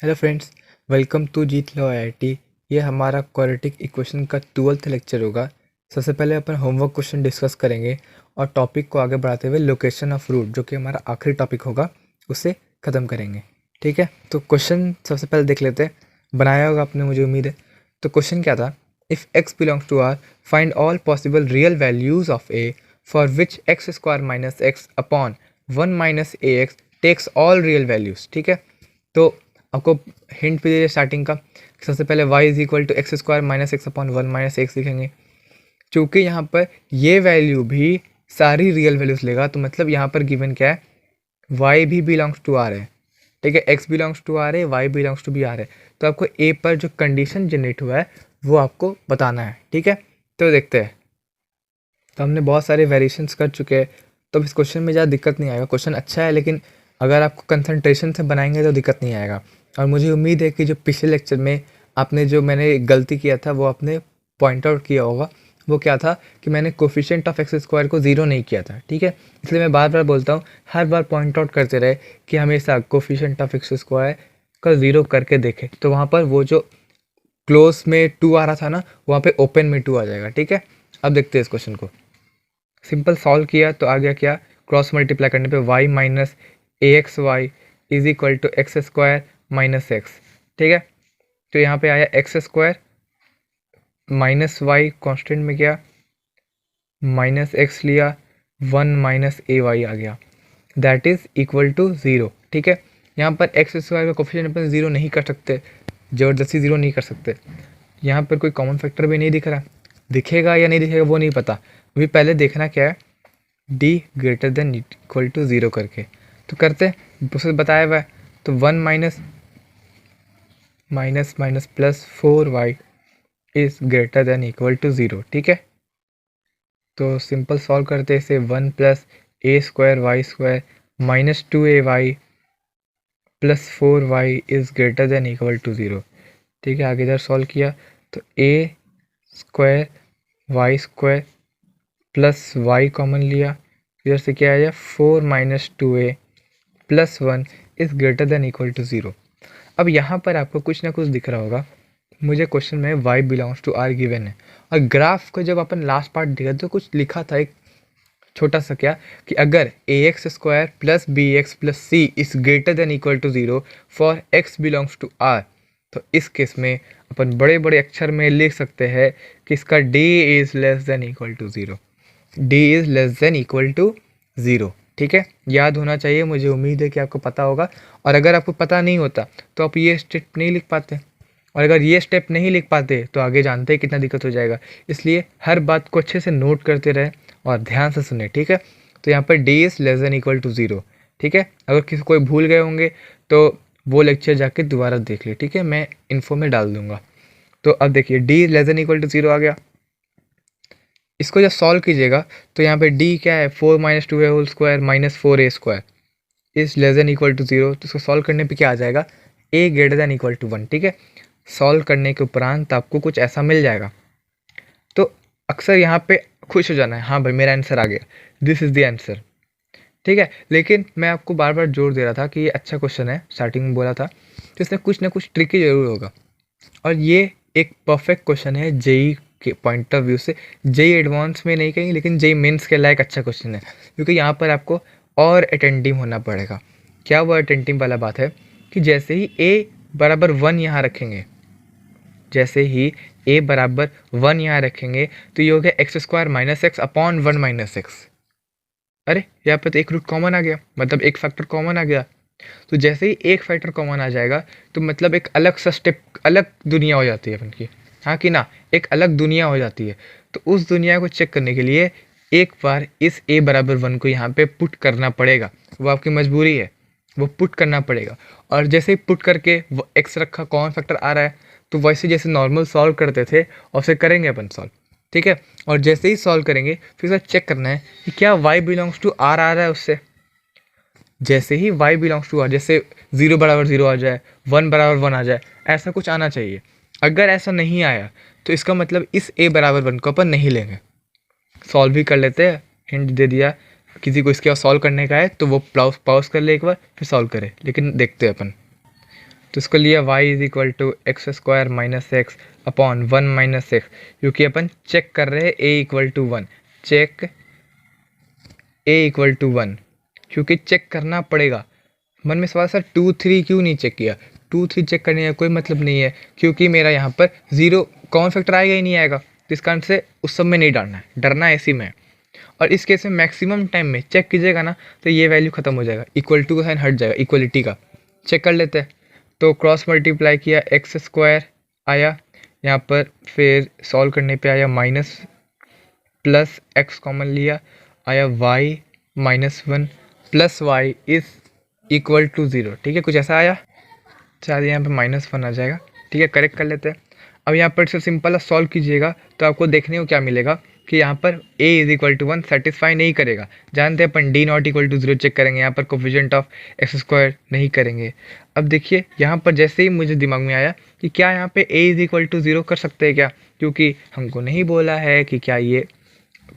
Hello friends, welcome to जीत लो IIT. ये हमारा क्वाड्रेटिक इक्वेशन का 12th लेक्चर होगा। सबसे पहले अपन होमवर्क क्वेश्चन डिस्कस करेंगे और टॉपिक को आगे बढ़ाते हुए लोकेशन ऑफ रूट, जो कि हमारा आखिरी टॉपिक होगा, उसे ख़त्म करेंगे। ठीक है, तो क्वेश्चन सबसे पहले देख लेते हैं। बनाया होगा आपने, मुझे उम्मीद है। तो क्वेश्चन क्या था? If x belongs to R, find all possible real values of a for which x square minus x upon 1 minus a x takes all real values. ठीक है, तो आपको हिंट भी दीजिए स्टार्टिंग का। सबसे पहले y is equal to x square minus x upon 1 minus x लिखेंगे। चूँकि यहाँ पर ये वैल्यू भी सारी रियल वैल्यूज़ लेगा, तो मतलब यहाँ पर गिवन क्या है, y भी बिलोंग्स टू आर है। ठीक है, x बिलोंग्स टू आर है, y बिलोंग्स टू भी आर है। तो आपको a पर जो कंडीशन जनरेट हुआ है वो आपको बताना है। ठीक है, तो देखते हैं। तो हमने बहुत सारे वेरिएशंस कर चुके हैं, तो इस क्वेश्चन में ज़्यादा दिक्कत नहीं आएगा। क्वेश्चन अच्छा है, लेकिन अगर आपको कंसंट्रेशन से बनाएंगे तो दिक्कत नहीं आएगा। और मुझे उम्मीद है कि जो पिछले लेक्चर में आपने जो मैंने गलती किया था वो आपने पॉइंट आउट किया होगा। वो क्या था कि मैंने कोफिशिएंट ऑफ एक्स स्क्वायर को ज़ीरो नहीं किया था। ठीक है, इसलिए मैं बार बार बोलता हूँ, हर बार पॉइंट आउट करते रहे कि हमेशा कोफिशिएंट ऑफ एक्स स्क्वायर का ज़ीरो करके देखें। तो वहाँ पर वो जो क्लोज में 2 आ रहा था ना, वहाँ पे ओपन में 2 आ जाएगा। ठीक है, अब देखते हैं इस क्वेश्चन को। सिंपल सॉल्व किया तो आ गया क्या, क्रॉस मल्टीप्लाई करने पे y minus a x y is equal to x square minus x. ठीक है, तो यहाँ पे आया x square minus y, constant में गया माइनस एक्स लिया, 1 माइनस ए वाई आ गया, that is equal to zero. ठीक है, यहाँ पर एक्स स्क्वायर का कोफिशिएंट अपन ज़ीरो नहीं कर सकते, ज़बरदस्ती ज़ीरो नहीं कर सकते। यहाँ पर कोई कॉमन फैक्टर भी नहीं दिख रहा, दिखेगा या नहीं दिखेगा वो नहीं पता। अभी पहले देखना क्या है, d greater than equal to zero करके। तो करते प्रोसेस बताया हुआ है। तो 1 minus minus minus plus 4y is greater than equal to zero. ठीक है, तो सिंपल सॉल्व करते इसे, 1 plus a square y square minus 2ay plus 4y is greater than equal to zero. ठीक है, आगे इधर सॉल्व किया तो a square y square plus y common लिया, इधर से क्या आया, 4 minus 2a plus 1 is greater than equal to zero. अब यहाँ पर आपको कुछ ना कुछ दिख रहा होगा। मुझे क्वेश्चन में y belongs to r given है, और ग्राफ को जब अपन लास्ट पार्ट देखा तो कुछ लिखा था एक छोटा सा, क्या कि अगर a x square plus b x plus c is greater than equal to zero for x belongs to r, तो इस केस में अपन बड़े बड़े अक्षर में लिख सकते हैं कि इसका d is less than equal to zero, d is less than equal to zero. ठीक है, याद होना चाहिए, मुझे उम्मीद है कि आपको पता होगा। और अगर आपको पता नहीं होता तो आप ये स्टेप नहीं लिख पाते, और अगर ये स्टेप नहीं लिख पाते तो आगे जानते हैं कितना दिक्कत हो जाएगा। इसलिए हर बात को अच्छे से नोट करते रहें और ध्यान से सुने। ठीक है, तो यहाँ पर d is less than equal to zero. ठीक है, अगर किसी कोई भूल गए होंगे तो वो लेक्चर जाके दोबारा देख ले। ठीक है, मैं इन्फो में डाल दूंगा। तो अब देखिए, d less than equal to zero आ गया। इसको जब सॉल्व कीजिएगा तो यहाँ पे d क्या है, 4 minus 2a whole square minus 4a square is less than equal to zero. तो इसको सॉल्व करने पे क्या आ जाएगा, a greater than equal to 1। ठीक है, सॉल्व करने के उपरांत आपको कुछ ऐसा मिल जाएगा। तो अक्सर यहाँ पे खुश हो जाना है, हाँ भाई मेरा आंसर आ गया, दिस इज़ द आंसर। ठीक है, लेकिन मैं आपको बार बार जोर दे रहा था कि ये अच्छा क्वेश्चन है, स्टार्टिंग में बोला था, तो इसमें कुछ ना कुछ ट्रिकी जरूर होगा। और ये एक परफेक्ट क्वेश्चन है जेई के पॉइंट ऑफ व्यू से। जेई एडवांस में नहीं कहेंगे, लेकिन जेई मेंस के लायक अच्छा क्वेश्चन है, क्योंकि यहाँ पर आपको और अटेंटिव होना पड़ेगा। क्या वो अटेंटिव वाला बात है कि जैसे ही a बराबर 1 यहाँ रखेंगे, जैसे ही a बराबर 1 यहाँ रखेंगे, तो ये हो गया x square minus x upon 1 minus x. अरे यहाँ पर तो एक रूट कॉमन आ गया, मतलब एक फैक्टर कॉमन आ गया। तो जैसे ही एक फैक्टर कॉमन आ जाएगा तो मतलब एक अलग सा स्टेप, अलग दुनिया हो जाती है अपन की, हाँ कि ना, एक अलग दुनिया हो जाती है। तो उस दुनिया को चेक करने के लिए एक बार इस a बराबर 1 को यहाँ पे पुट करना पड़ेगा, वो आपकी मजबूरी है, वो पुट करना पड़ेगा। और जैसे ही पुट करके वो x रखा, कॉमन फैक्टर आ रहा है, तो वैसे जैसे नॉर्मल सॉल्व करते थे और फिर करेंगे अपन सॉल्व। ठीक है, और जैसे ही सॉल्व करेंगे फिर सर चेक करना है कि क्या y बिलोंग्स टू r आ रहा है उससे। जैसे ही y बिलोंग्स टू r, जैसे 0 बराबर 0 आ जाए, 1 बराबर 1 आ जाए, ऐसा कुछ आना चाहिए। अगर ऐसा नहीं आया तो इसका मतलब इस a बराबर 1 को अपन नहीं लेंगे। सॉल्व भी कर लेते हैं, हिंट दे दिया, किसी को इसके सॉल्व करने का है तो वो पॉज कर ले एक बार, फिर सॉल्व करे, लेकिन देखते हैं अपन। तो इसको लिया y is equal to x square minus x upon 1 minus x, क्योंकि अपन चेक कर रहे हैं a equal to 1, check a equal to 1, क्योंकि चेक करना पड़ेगा। मन में सवाल, सर 2 3 क्यों नहीं चेक किया? 2 3 चेक करने का कोई मतलब नहीं है, क्योंकि मेरा यहाँ पर 0 कॉमन फैक्टर आएगा ही नहीं आएगा, तो इस कारण से उस सब में नहीं डालना है, डरना है इसी में। और इस केस में मैक्सिमम टाइम में चेक कीजिएगा ना, तो ये वैल्यू खत्म हो जाएगा, इक्वल टू का साइन हट जाएगा इक्वलिटी का। चेक कर लेते हैं। तो क्रॉस मल्टीप्लाई किया, एक्स स्क्वायर आया यहाँ पर, फिर सॉल्व करने पे आया माइनस, प्लस एक्स कॉमन लिया, आया y -1 plus y is equal to 0। ठीक है, कुछ ऐसा आया, शायद यहाँ पे -1 आ जाएगा। ठीक है, करेक्ट कर लेते हैं। अब यहाँ पर सिर्फ सिंपल सॉल्व कीजिएगा तो आपको देखने को क्या मिलेगा कि यहाँ पर a is equal to 1 satisfy नहीं करेगा। जानते हैं अपन d not equal to 0 check करेंगे, यहाँ पर कोफिशिएंट ऑफ एक्स स्क्वायर नहीं करेंगे। अब देखिए यहाँ पर जैसे ही मुझे दिमाग में आया कि क्या यहाँ पे a इज इक्वल टू 0 कर सकते हैं क्या, क्योंकि हमको नहीं बोला है कि क्या ये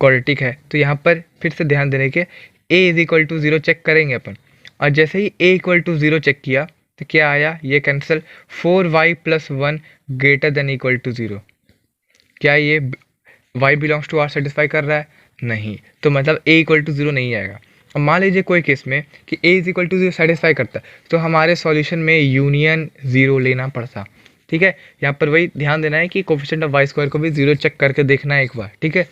क्वाड्रेटिक है। तो यहाँ पर फिर से ध्यान देने के a is equal to 0 check करेंगे अपन, और जैसे ही a इक्वल टू 0 चेक किया तो क्या आया, ये cancel, 4y plus 1 greater than equal to 0। क्या ये y belongs to r satisfy कर रहा है? नहीं, तो मतलब a इक्वल टू 0 नहीं आएगा। अब मान लीजिए कोई केस में कि a is equal to 0 satisfy करता है, तो हमारे सॉल्यूशन में यूनियन 0 लेना पड़ता। ठीक है, यहाँ पर वही ध्यान देना है कि कोफिशिएंट ऑफ y स्क्वायर को भी 0 चेक करके देखना है एक बार। ठीक है,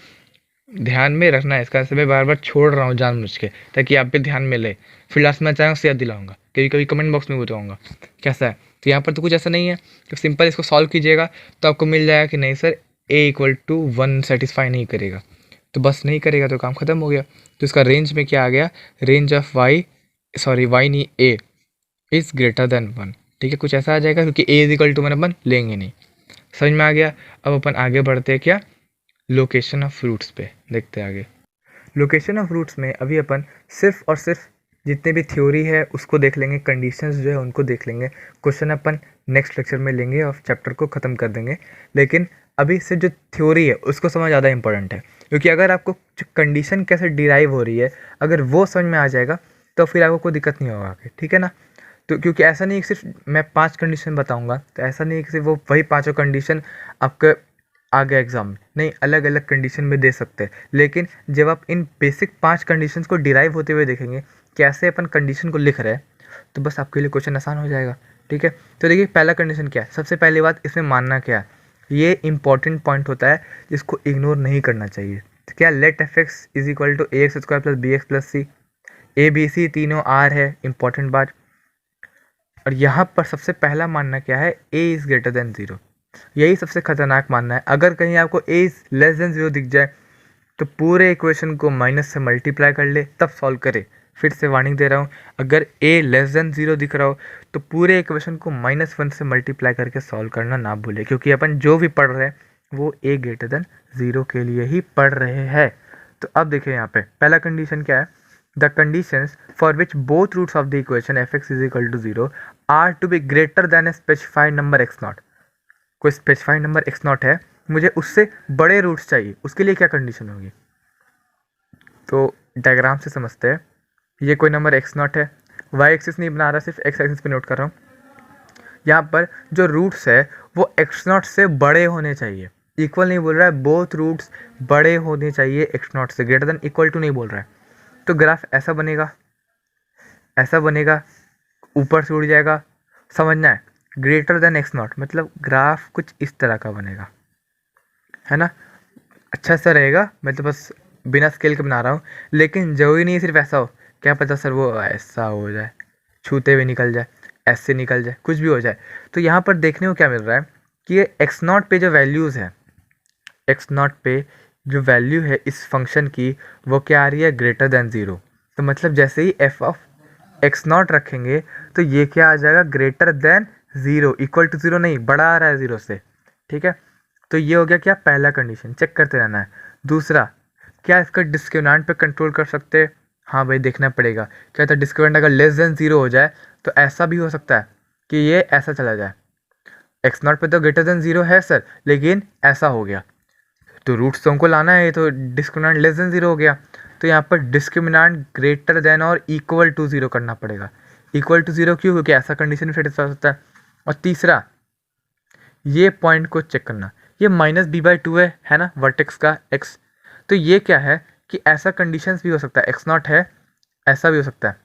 ध्यान में रखना है, इसका से मैं बार बार छोड़ रहा हूँ जानबूझ के, ताकि आप भी ध्यान में ले। फिर लास्ट में अचानक से याद दिलाऊंगा, कभी कभी कमेंट बॉक्स में बताऊंगा कैसा है। तो यहाँ पर तो कुछ ऐसा नहीं है, तो सिंपल इसको सॉल्व कीजिएगा तो आपको मिल जाएगा कि नहीं sir a equal to 1 satisfy नहीं करेगा। तो बस नहीं करेगा तो काम खत्म हो गया। तो इसका रेंज में क्या आ गया, रेंज ऑफ y नहीं a इज़ ग्रेटर देन 1। ठीक है, कुछ ऐसा आ जाएगा, क्योंकि a इज इक्वल टू 1 अपन लेंगे नहीं। समझ में आ गया। अब अपन आगे बढ़ते हैं क्या, लोकेशन ऑफ रूट्स पे देखते हैं आगे। लोकेशन ऑफ रूट्स में अभी अपन सिर्फ और सिर्फ जितने भी थ्योरी है उसको देख लेंगे, कंडीशंस जो है उनको देख लेंगे। क्वेश्चन अपन नेक्स्ट लेक्चर में लेंगे और चैप्टर को ख़त्म कर देंगे। लेकिन अभी सिर्फ जो थ्योरी है उसको समझ ज़्यादा इंपॉर्टेंट है, क्योंकि अगर आपको कंडीशन कैसे डिराइव हो रही है अगर वो समझ में आ जाएगा तो फिर आपको कोई दिक्कत नहीं होगा आगे। ठीक है ना। तो क्योंकि ऐसा नहीं कि सिर्फ मैं 5 कंडीशन बताऊँगा, तो ऐसा नहीं कि सिर्फ वो वही 5 कंडीशन आपके आगे एग्जाम में, नहीं, अलग अलग कंडीशन में दे सकते हैं। लेकिन जब आप इन बेसिक 5 कंडीशंस को डिराइव होते हुए देखेंगे कैसे अपन कंडीशन को लिख रहे हैं, तो बस आपके लिए क्वेश्चन आसान हो जाएगा। ठीक है, तो देखिए पहला कंडीशन क्या है। सबसे पहली बात, इसमें मानना क्या है, ये इंपॉर्टेंट पॉइंट होता है जिसको इग्नोर नहीं करना चाहिए। तो क्या, let f x is equal to a x square plus b x plus c, a b c तीनों आर है, इंपॉर्टेंट बात। और यहाँ पर सबसे पहला मानना क्या है, ए इज़ ग्रेटर देन 0। यही सबसे खतरनाक मानना है। अगर कहीं आपको a इज लेस देन 0 दिख जाए तो पूरे इक्वेशन को माइनस से मल्टीप्लाई कर ले तब सॉल्व करे। फिर से वार्निंग दे रहा हूँ, अगर a लेस देन 0 दिख रहा हो तो पूरे इक्वेशन को -1 से मल्टीप्लाई करके सॉल्व करना ना भूले, क्योंकि अपन जो भी पढ़ रहे हैं वो a ग्रेटर देन 0 के लिए ही पढ़ रहे हैं। तो अब देखिए यहाँ पे पहला कंडीशन क्या है, the conditions for which both roots of the equation f x is equal to 0 are to be greater than a specified number x nought. कोई स्पेसिफाइड नंबर एक्स नॉट है, मुझे उससे बड़े रूट्स चाहिए, उसके लिए क्या कंडीशन होगी। तो डायग्राम से समझते हैं। ये कोई नंबर एक्स नॉट है, वाई एक्सिस नहीं बना रहा, सिर्फ एक्स एक्सिस पे नोट कर रहा हूँ। यहाँ पर जो रूट्स है वो एक्स नॉट से बड़े होने चाहिए, इक्वल नहीं बोल रहा है, बोथ रूट्स बड़े होने चाहिए एक्स नॉट से, ग्रेटर देन इक्वल टू नहीं बोल रहा है। तो ग्राफ ऐसा बनेगा, ऐसा बनेगा, ऊपर से उड़ जाएगा। समझना है, ग्रेटर देन एक्स नॉट मतलब ग्राफ कुछ इस तरह का बनेगा, है ना। अच्छा सा रहेगा, मैं तो बस बिना स्केल के बना रहा हूँ, लेकिन जरूरी नहीं सिर्फ ऐसा हो। क्या पता सर वो ऐसा हो जाए, छूते हुए निकल जाए, ऐसे निकल जाए, कुछ भी हो जाए। तो यहाँ पर देखने को क्या मिल रहा है कि ये एक्स नॉट पे जो वैल्यूज़ है, एक्स नॉट पे जो वैल्यू है इस फंक्शन की वो क्या आ रही है, ग्रेटर देन 0। तो मतलब जैसे ही एफ ऑफ एक्स नॉट रखेंगे तो ये क्या आ जाएगा, ग्रेटर देन 0, इक्वल टू 0 नहीं, बड़ा आ रहा है 0 से। ठीक है, तो ये हो गया क्या, पहला कंडीशन, चेक करते रहना है। दूसरा, क्या इसका डिस्क्रिमिनेंट पे कंट्रोल कर सकते हैं। हाँ भाई, देखना पड़ेगा। क्या था, डिस्क्रिमिनेंट अगर लेस देन 0 हो जाए तो ऐसा भी हो सकता है कि ये ऐसा चला जाए। एक्स नॉट पे तो ग्रेटर देन 0 है सर, लेकिन ऐसा हो गया, तो रूट्स तो हमको लाना है, तो डिस्क्रिमिनेंट लेस देन 0 हो गया। तो यहाँ पर डिस्क्रिमिनेंट ग्रेटर देन और इक्वल टू 0 करना पड़ेगा। इक्वल टू 0 क्यों, क्योंकि ऐसा कंडीशन फिट हो सकता है। और तीसरा ये पॉइंट को चेक करना, ये -b/2 है ना वर्टेक्स का x। तो ये क्या है कि ऐसा कंडीशंस भी हो सकता है, x0 है, ऐसा भी हो सकता है।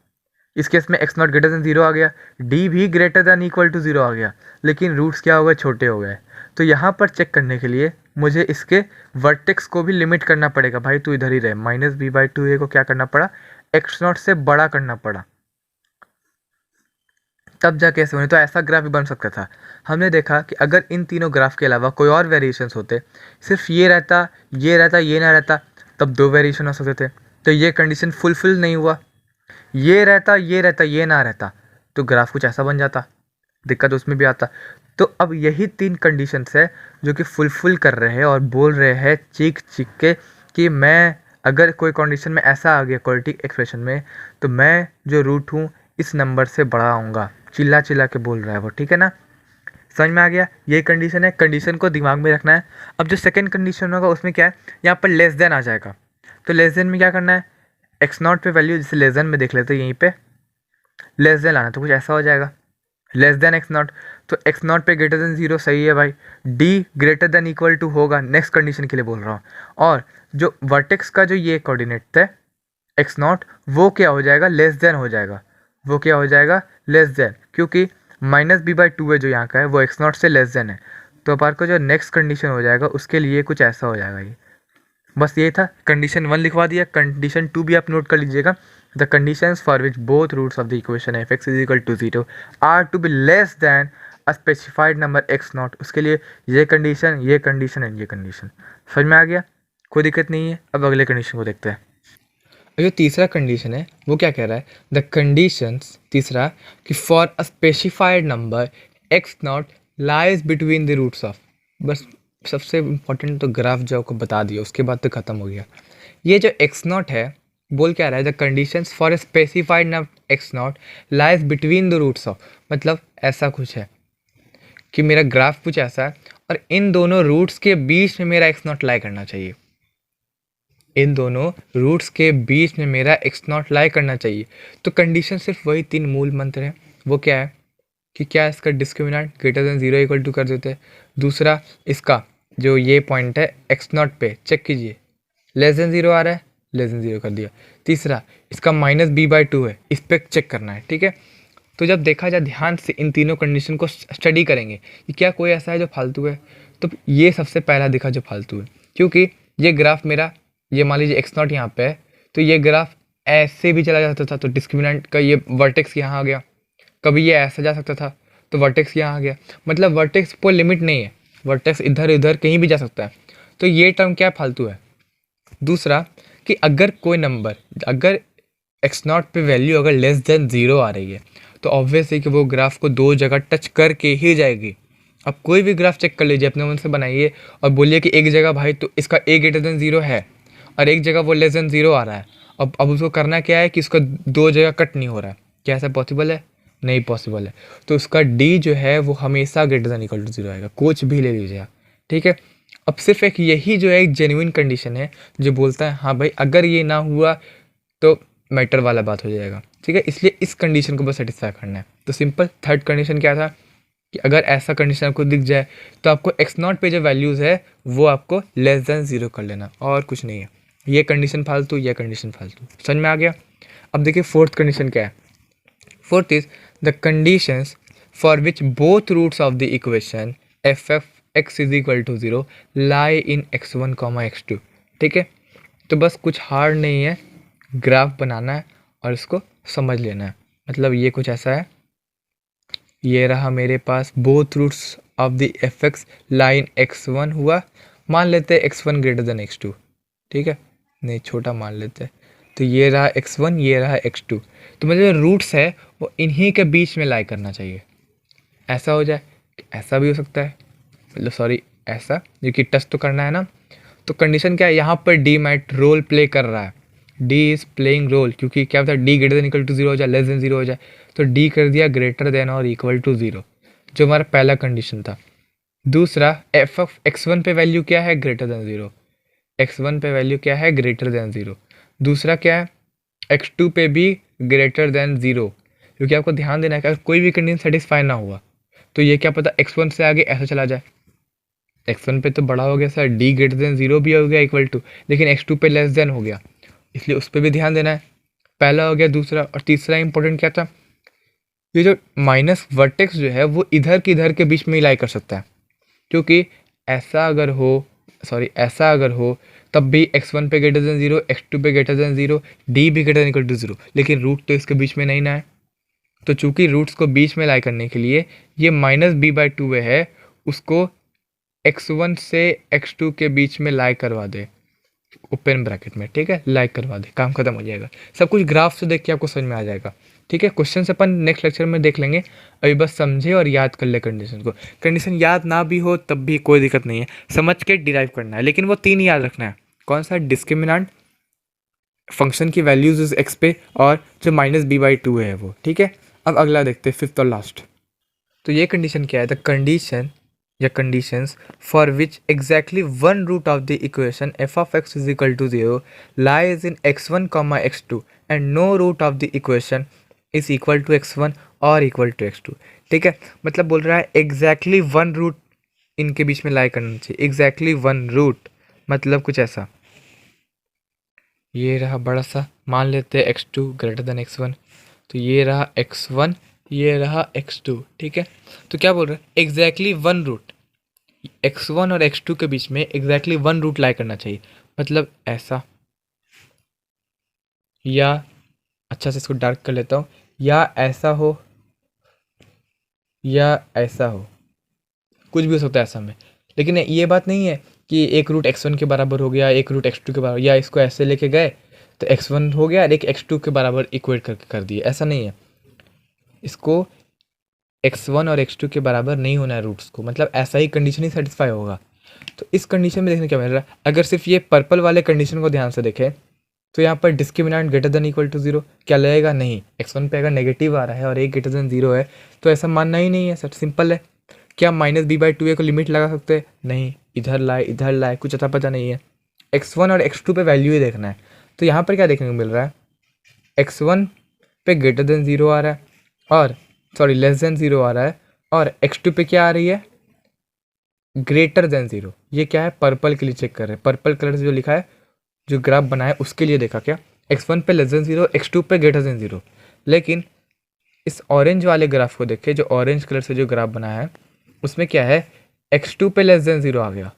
इस केस में x0 ग्रेटर देन 0 आ गया, d भी ग्रेटर देन इक्वल टू 0 आ गया, लेकिन रूट्स क्या हो गए, छोटे हो गए। तो यहाँ पर चेक करने के लिए मुझे इसके वर्टेक्स को भी लिमिट करना पड़ेगा। भाई तू इधर ही रहे, -b/2a को क्या करना पड़ा, x0 से बड़ा करना पड़ा, तब जाके ऐसे होने। तो ऐसा ग्राफ भी बन सकता था। हमने देखा कि अगर इन तीनों ग्राफ के अलावा कोई और वेरिएशंस होते, सिर्फ ये रहता, ये रहता, ये ना रहता, तब 2 वेरिएशन हो सकते थे। तो ये कंडीशन फुलफिल नहीं हुआ। ये रहता, ये रहता, ये ना रहता, तो ग्राफ कुछ ऐसा बन जाता, दिक्कत उसमें भी आता। तो अब यही 3 कंडीशंस है जो कि फुलफिल कर रहे हैं और बोल रहे हैं चीख चीख के कि मैं अगर कोई कंडीशन में ऐसा आ गया क्वाड्रेटिक एक्सप्रेशन में, तो मैं जो रूट हूँ इस नंबर से बड़ा आऊँगा। चिल्ला चिल्ला के बोल रहा है वो, ठीक है ना, समझ में आ गया। ये कंडीशन है, कंडीशन को दिमाग में रखना है। अब जो सेकंड कंडीशन होगा उसमें क्या है, यहाँ पर लेस देन आ जाएगा। तो लेस देन में क्या करना है, x0 पे वैल्यू, जैसे लेस देन में देख लेते हैं, यहीं पे लेस देन लाना, तो कुछ ऐसा हो जाएगा, लेस देन x0। तो x0 पे ग्रेटर देन 0 सही है भाई, d greater than equal to होगा, नेक्स्ट कंडीशन के लिए बोल रहा हूँ। और जो वर्टेक्स का जो ये कोऑर्डिनेट है x0, वो क्या हो जाएगा, लेस देन हो जाएगा। वो क्या हो जाएगा, लेस देन, क्योंकि -b/2 है जो यहाँ का है, वो x0 से लेस देन है। तो अपन को जो नेक्स्ट कंडीशन हो जाएगा उसके लिए कुछ ऐसा हो जाएगा। ये बस ये था, कंडीशन 1 लिखवा दिया। कंडीशन 2 भी आप नोट कर लीजिएगा, the conditions for which both roots of the equation f(x) is equal to 0 are to be less than a specified number x0। उसके लिए ये कंडीशन, ये कंडीशन एंड ये कंडीशन। समझ में आ गया, कोई दिक्कत नहीं है। अब अगले कंडीशन को देखते हैं। जो तीसरा कंडीशन है वो क्या कह रहा है, द कंडीशंस, तीसरा, कि for a specified number x0 lies between the roots of. बस सबसे इम्पोर्टेंट तो ग्राफ जो आपको बता दिया, उसके बाद तो ख़त्म हो गया। ये जो x0 है, बोल क्या रहा है, the conditions for a specified number x0 lies between the roots of. मतलब ऐसा कुछ है कि मेरा ग्राफ कुछ ऐसा है और इन दोनों रूट्स के बीच में मेरा x0 लाई करना चाहिए। इन दोनों रूट्स के बीच में मेरा x0 लाई करना चाहिए। तो कंडीशन सिर्फ वही 3 मूल मंत्र हैं। वो क्या है कि क्या इसका discriminant greater than 0 equal to कर देते हैं। दूसरा, इसका जो ये पॉइंट है x0 पे चेक कीजिए, लेस देन 0 आ रहा है, लेस देन 0 कर दिया। तीसरा, इसका -b/2 है, इस पर चेक करना है, ठीक है। तो जब देखा जाए ध्यान से, इन तीनों कंडीशन को स्टडी करेंगे कि क्या कोई ऐसा है जो फालतू है, तो ये सबसे पहला दिखा जो फालतू है। क्योंकि ये ग्राफ मेरा, ये मान लीजिए x0 यहाँ पे है, तो ये ग्राफ ऐसे भी चला जाता था, तो डिस्क्रिमिनेंट का ये वर्टेक्स यहाँ आ गया। कभी ये ऐसा जा सकता था, तो वर्टेक्स यहाँ आ गया। मतलब वर्टेक्स कोई लिमिट नहीं है, वर्टेक्स इधर इधर कहीं भी जा सकता है। तो ये टर्म क्या फालतू है। दूसरा, कि अगर कोई नंबर, अगर x0 पे वैल्यू अगर लेस देन 0 आ रही है, तो ऑब्वियस है कि वो ग्राफ को 2 जगह टच करके ही जाएगी। अब कोई भी ग्राफ चेक कर लीजिए, अपने मन से बनाइए और बोलिए कि एक जगह भाई तो इसका a ग्रेटर देन 0 है और एक जगह वो लेस देन 0 आ रहा है। अब उसको करना क्या है कि इसका 2 जगह कट नहीं हो रहा है। क्या ऐसा पॉसिबल है? नहीं पॉसिबल है। तो उसका d जो है वो हमेशा ग्रेटर देन इक्वल टू 0 आएगा, कुछ भी ले लीजिए, ठीक है। अब सिर्फ एक यही जो है एक जेन्युइन कंडीशन है जो बोलता है हाँ भाई अगर ये ना हुआ तो मैटर वाला बात हो जाएगा, ठीक है। इसलिए इस कंडीशन को बस सेटिस्फाई करना है। तो सिंपल थर्ड कंडीशन क्या था कि अगर ऐसा कंडीशन आपको दिख जाए तो आपको x0 पे जो वैल्यूज़ है वो आपको लेस देन 0 कर लेना, और कुछ नहीं है। ये कंडीशन फालतू, ये कंडीशन फालतू। समझ में आ गया। अब देखिए फोर्थ कंडीशन क्या है। Fourth is the conditions for which both roots of the equation f(x) is equal to 0 lie in x1, x2, ठीक है। तो बस कुछ हार्ड नहीं है, ग्राफ बनाना है और इसको समझ लेना है। मतलब ये कुछ ऐसा है, ये रहा मेरे पास both roots of the f(x) line x1 हुआ, मान लेते हैं x1 ग्रेटर देन x2, ठीक है, नहीं छोटा मान लेते हैं। तो ये रहा x1, ये रहा x2। तो मतलब रूट्स है वो इन्हीं के बीच में लाई करना चाहिए। ऐसा हो जाए, ऐसा भी हो सकता है, मतलब सॉरी ऐसा, क्योंकि टच तो करना है ना। तो कंडीशन क्या है, यहाँ पर डी मैट रोल प्ले कर रहा है, डी इज प्लेइंग रोल, क्योंकि क्या होता है D greater than equal to 0 हो जाए, लेस देन 0 हो जाए, तो डी कर दिया ग्रेटर देन और इक्वल टू 0, जो हमारा पहला कंडीशन था। दूसरा, एफ ऑफ x1 पे वैल्यू क्या है, ग्रेटर देन 0, x1 पे वैल्यू क्या है, ग्रेटर देन 0। दूसरा क्या है, x2 पे भी ग्रेटर देन 0, क्योंकि आपको ध्यान देना है कि अगर कोई भी कंडीशन सेटिस्फाई ना हुआ तो ये क्या पता x1 से आगे ऐसा चला जाए, x1 पे तो बड़ा हो गया सर, d ग्रेटर देन 0 भी हो गया इक्वल टू, लेकिन x2 पे लेस देन हो गया, इसलिए उस पर भी ध्यान देना है। पहला हो गया, दूसरा और तीसरा इंपॉर्टेंट क्या था, ये जो माइनस वर्टेक्स जो है वो इधर की इधर के बीच में ही लाई कर सकता है, क्योंकि ऐसा अगर हो तब भी x1 पे ग्रेटर देन 0, x2 पे ग्रेटर देन 0, d भी ग्रेटर देन इक्वल टू 0, लेकिन रूट तो इसके बीच में नहीं ना है। तो चूंकि रूट्स को बीच में लाई करने के लिए ये माइनस b/2 है, उसको x1 से x2 के बीच में लाई करवा दे ओपन ब्रैकेट में, ठीक है, लाइक करवा दे, काम खत्म हो जाएगा। सब कुछ ग्राफ से देख के आपको समझ में आ जाएगा, ठीक है। क्वेश्चन अपन नेक्स्ट लेक्चर में देख लेंगे, अभी बस समझे और याद कर ले कंडीशन को। कंडीशन याद ना भी हो तब भी कोई दिक्कत नहीं है, समझ के डिराइव करना है, लेकिन वो 3 याद रखना है। कौन सा, डिस्क्रिमिनेंट, फंक्शन की वैल्यूज इस एक्स पे, और जो माइनस b/2 है वो, ठीक है। अब अगला देखते हैं, फिफ्थ और लास्ट। तो ये कंडीशन क्या है, द कंडीशन या conditions for which exactly one root of the equation f of x is equal to 0 lies in x1 comma x2 and no root of the equation is equal to x1 or equal to x2, ठीक है। मतलब बोल रहा है exactly one root इनके बीच में लाई करना चाहिए, exactly one root मतलब कुछ ऐसा, ये रहा बड़ा सा, मान लेते हैं x2 ग्रेटर देन x1, तो ये रहा x1, ये रहा x2, ठीक है। तो क्या बोल रहा है, एग्जैक्टली वन रूट, x1 और x2 के बीच में एग्जैक्टली वन रूट लाई करना चाहिए, मतलब ऐसा, या अच्छा से इसको डार्क कर लेता हूँ, या ऐसा हो या ऐसा हो, कुछ भी हो सकता है ऐसा में। लेकिन ये बात नहीं है कि एक रूट x1 के बराबर हो गया, एक रूट x2 के बराबर, या इसको ऐसे लेके गए तो x1 हो गया और एक x2 के बराबर इक्वेट करके कर दिए, ऐसा नहीं है। इसको x1 और x2 के बराबर नहीं होना है रूट्स को, मतलब ऐसा ही कंडीशन ही सेटिस्फाई होगा। तो इस कंडीशन में देखने क्या मिल रहा है, अगर सिर्फ ये पर्पल वाले कंडीशन को ध्यान से देखें तो यहाँ पर discriminant greater than equal to 0 क्या लगेगा, नहीं, x1 पे अगर नेगेटिव आ रहा है और एक ग्रेटर देन 0 है तो ऐसा मानना ही नहीं है सर, सिंपल है। क्या माइनस b/2 को लिमिट लगा सकते हैं, नहीं, इधर लाए कुछ अता पता नहीं है, x1 और x2 पे वैल्यू ही देखना है। तो यहाँ पर क्या देखने को मिल रहा है, x1 पे ग्रेटर देन 0 आ रहा है, और सॉरी लेस देन 0 आ रहा है, और x2 पे क्या आ रही है, ग्रेटर देन 0। ये क्या है, पर्पल के लिए चेक कर रहे हैं, पर्पल कलर से जो लिखा है, जो ग्राफ बनाया उसके लिए देखा क्या, x1 पे लेस देन 0, x2 पे ग्रेटर देन 0। लेकिन इस ऑरेंज वाले ग्राफ को देखें, जो ऑरेंज कलर से जो ग्राफ बनाया है उसमें क्या है, x2 पे लेस देन 0 आ गया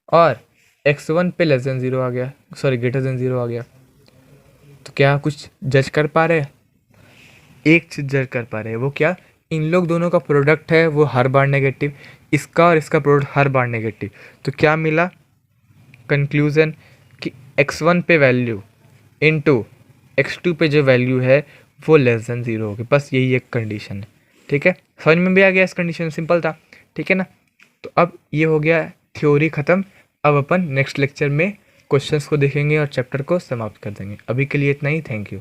और x1 पे लेस देन 0 आ गया, सॉरी ग्रेटर देन 0 आ गया। तो क्या कुछ जज कर पा रहे हैं, एक चीज जज कर पा रहे हैं, वो क्या, इन लोग दोनों का प्रोडक्ट है वो हर बार नेगेटिव, इसका और इसका प्रोडक्ट हर बार नेगेटिव। तो क्या मिला कंक्लूजन कि x1 पे वैल्यू इनटू x2 पे जो वैल्यू है वो लेस देन 0 होगी, बस यही एक कंडीशन है, ठीक है। समझ में भी आ गया, इस कंडीशन सिंपल था, ठीक है ना। तो अब ये हो गया थ्योरी ख़त्म, अब अपन नेक्स्ट लेक्चर में क्वेश्चंस को देखेंगे और चैप्टर को समाप्त कर देंगे। अभी के लिए इतना ही, थैंक यू।